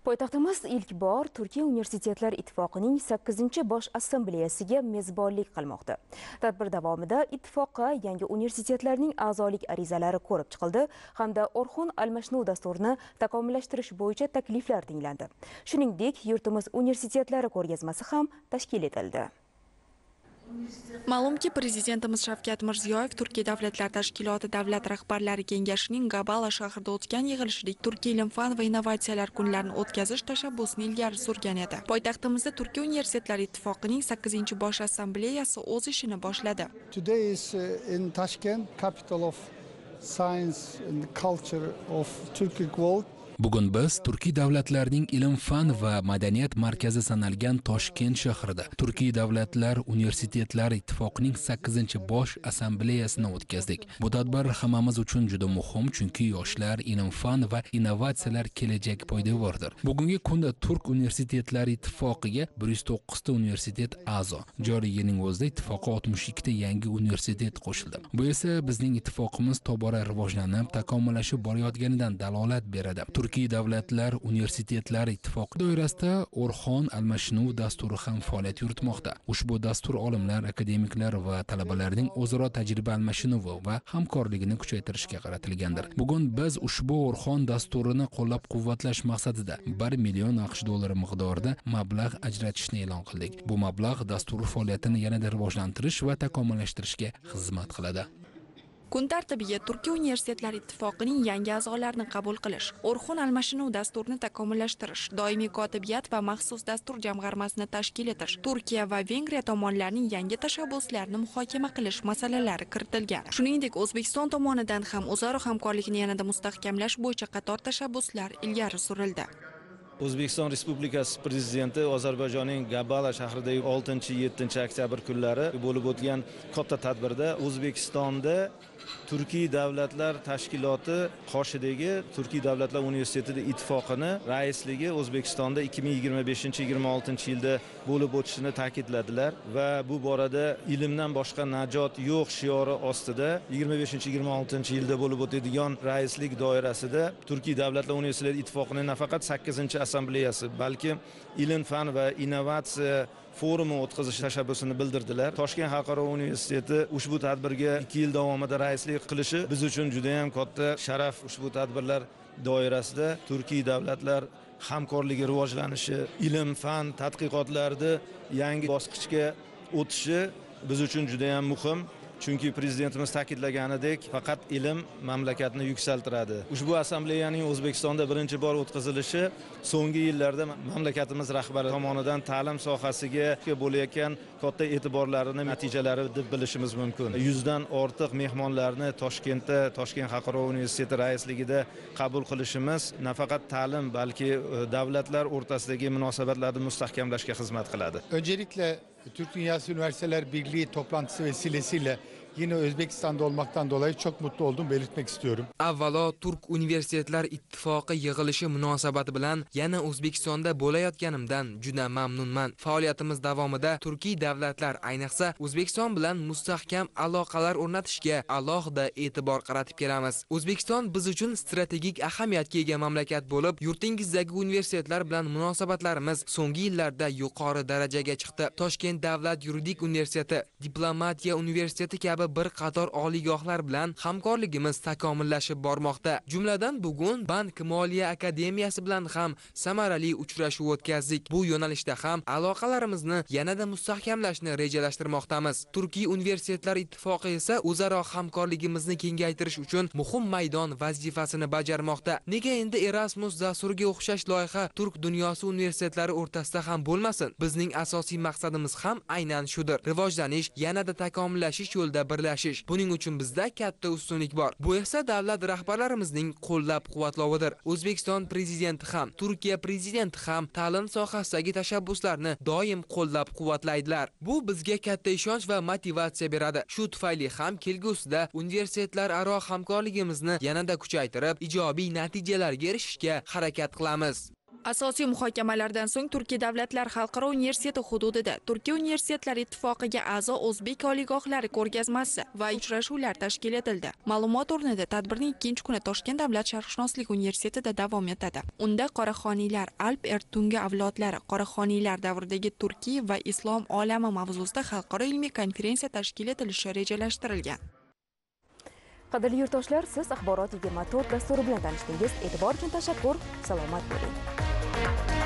Poytaxtimiz ilk bor Turkiya Universitetlar ittifoqining 8-bosh assambleyasiga mezbonlik qilmoqda. Tadbir davomida ittifoqqa yangi universitetlarning a'zolik arizalari ko'rib chiqildi hamda Orxon almashinuv dasturini takomillashtirish bo'yicha takliflar tinglandi. Shuningdek, yurtimiz universitetlari ko'rgazmasi ham tashkil etildi. Ma'lumki, Prezidentimiz Shavkat Mirziyoyev Turkiya Davlatlar Tashkiloti Davlat rahbarlari kengashining Gabala shahrida o'tgan yig'ilishida Turkiya ilm-fan va innovatsiyalar kunlarini o'tkazish tashabbusini ilgari surgan edi. Poytaxtimizda Turkiya Universitetlari ittifoqining 8-bosh assambleyasi o'z ishini boshladi. Today is in Tashkent, capital of science and culture of Turkic world. Bugun biz Turkiy davlatlarining ilm-fan va madaniyat markazi sanalgan Toshkent shahrida Turkiy davlatlar universitetlari ittifoqining 8-bosh assambleyasini o'tkazdik. Bu tadbir hammamiz uchun juda muhim, chunki yoshlar, ilm-fan va innovatsiyalar kelajak poydevordir. Bugungi kunda Turk universitetlari ittifoqiga 109 ta universitet a'zo. Joriy yilning o'zida ittifoqqa 62 ta yangi universitet qo'shildi. Bu esa bizning ittifoqimiz tobora rivojlanib, takomillashib borayotganidan dalolat beradi. Turkiy davlatlar universitetlari ittifoqi doirasida Orxon almashinuv dasturi ham faoliyat yuritmoqda. Ushbu dastur olimlar, akademiklar va talabalarning o'zaro tajriba almashinuvi va hamkorligini kuchaytirishga qaratilgandir. Bugun biz ushbu Orxon dasturini qo'llab-quvvatlash maqsadida 1 million AQSh dollari miqdorida mablag' ajratishni e'lon qildik. Bu mablag' dastur faoliyatini yanada rivojlantirish va takomillashtirishga xizmat qiladi. Kun tartibiga Turkiya Universitetlari ittifoqining yangi a'zolarini qabul qilish, Orxon almashinuv dasturini takomillashtirish, doimiy kotibiyat va maxsus dastur jamg'armasini tashkil etish, Turkiya va Vengriya tomonlarining yangi tashabbuslarini muhokama qilish masalalari kiritilgan. Shuningdek, O'zbekiston tomonidan ham o'zaro hamkorlikni yanada mustahkamlash bo'yicha qator tashabbuslar ilgari surildi. O'zbekiston Respublikasi Prezidenti Ozarbayjonning Gabala shahridagi 6-7 oktyabr kunlari bo'lib o'tgan katta tadbirda O'zbekistonda Turkiy davlatlar tashkiloti qoshidagi Turkiy davlatlar universiteti ittifoqini raisligi O'zbekistonda 2025-26 yilda bo'lib o'tishini ta'kidladilar va bu borada ilmdan boshqa najot yo'q shiori ostida 25-26 yilda bo'lib o'tadigan raislik doirasida Turkiy davlatlar universiteti ittifoqining nafaqat 8-assambleyasi, balki ilm-fan va innovatsiya forumi o'tkazish tashabbusini bildirdilar. Toshkent xalqaro universiteti ushbu tadbirga 2 yil davomida raislik qilishi biz uchun juda ham katta sharaf. Ushbu tadbirlar doirasida Turkiy davlatlar hamkorligi rivojlanishi, ilm-fan tadqiqotlarida yangi bosqichga o'tishi biz uchun juda ham muhim. Chunki prezidentimiz ta'kidlaganidek, faqat ilm mamlakatni yuksaltiradi. Ushbu assambleyaning O'zbekistonda birinchi bor o'tkazilishi so'nggi yillarda mamlakatimiz rahbari tomonidan ta'lim sohasiga bo'layotgan katta e'tiborlarini natijalari deb bilishimiz mumkin. 100 dan ortiq mehmonlarni Toshkentda, Toshkent xalqaro universiteti raisligida qabul qilishimiz nafaqat ta'lim, balki davlatlar o'rtasidagi munosabatlarni mustahkamlashga xizmat qiladi. Öncelikle Türk Dünyası Üniversiteler Birliği toplantısı vesilesiyle yine Özbekistan'da olmaktan dolayı çok mutlu oldum, belirtmek istiyorum. Avvalo Turk Universitetlar ittifoqi yig'ilishi munosabati bilan yana O'zbekistonda bo'layotganimdan juda mamnunman. Faoliyatimiz davomida Turkiy davlatlar, ayniqsa O'zbekiston bilan mustahkam aloqalar o'rnatishga alohida e'tibor qaratib kelamiz. O'zbekiston biz uchun strategik ahamiyatga ega mamlakat bo'lib, yurtingizdagi universitetlar bilan munosabatlarimiz so'nggi yillarda yuqori darajaga chiqdi. Toshkent davlat yuridik universiteti, Diplomatiya universiteti kabi bir qator oliygohlar bilan hamkorligimiz takomillashib bormoqda. Jumladan bugun Bank Moliya akademiyasi bilan ham samarali uchrashuv o'tkazdik. Bu yo'nalishda ham aloqalarimizni yanada mustahkamlashni rejalashtirmoqdamiz. Turkiy universitetlar ittifoqi esa o'zaro hamkorligimizni kengaytirish uchun muhim maydon vazifasini bajarmoqda. Nega endi Erasmus dasturiga o'xshash loyiha Turk dunyosi universitetlari o'rtasida ham bo'lmasin? Bizning asosiy maqsadimiz ham aynan shudir. Rivojlanish, yanada takomillashish yo'lida birlashish. Buning uchun bizda katta ustunlik bor. Bu esa davlat rahbarlarimizning qo'llab-quvvatlovidir. O'zbekiston prezidenti ham, Turkiya prezidenti ham ta'lim sohasidagi tashabbuslarni doim qo'llab-quvvatlaydilar. Bu bizga katta ishonch va motivatsiya beradi. Shu tufayli ham kelgusida universitetlar aro hamkorligimizni yanada kuchaytirib, ijobiy natijalarga erishishga harakat qilamiz. Asosiy muhokamalardan so'ng Turkiya davlatlar xalqaro universiteti hududida Turkiya universitetlar ittifoqiga a'zo o'zbek oliygohlari ko'rgazmasi va uchrashuvlar tashkil etildi. Ma'lumot o'rnida tadbirning ikkinchi kuni Toshkent davlat sharqshunoslik universitetida davom etadi. Unda qoraxoniylar, Alp Ertunga avlodlari, qoraxoniylar davridagi Turkiya va islom olami mavzusida xalqaro ilmiy konferensiya tashkil etilishi rejalashtirilgan. Qadrli yurtdoshlar, siz Axborot 24 dasturi bilan tanishdingiz. E'tibor uchun tashakkur. Salomat bo'ling.